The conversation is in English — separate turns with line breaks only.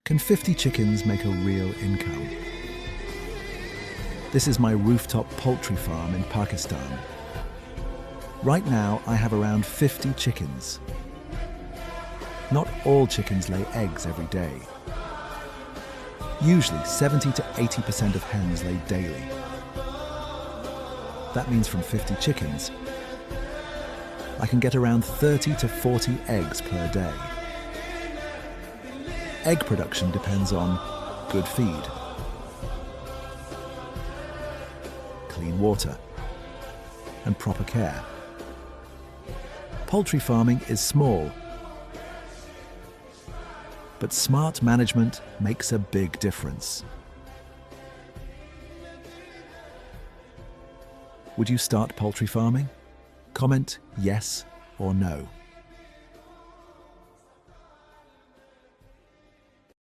Can 50 chickens make a real income? This is my rooftop poultry farm in Pakistan. Right now, I have around 50 chickens. Not all chickens lay eggs every day. Usually, 70 to 80% of hens lay daily. That means from 50 chickens, I can get around 30 to 40 eggs per day. Egg production depends on good feed, clean water, and proper care. Poultry farming is small, but smart management makes a big difference. Would you start poultry farming? Comment yes or no.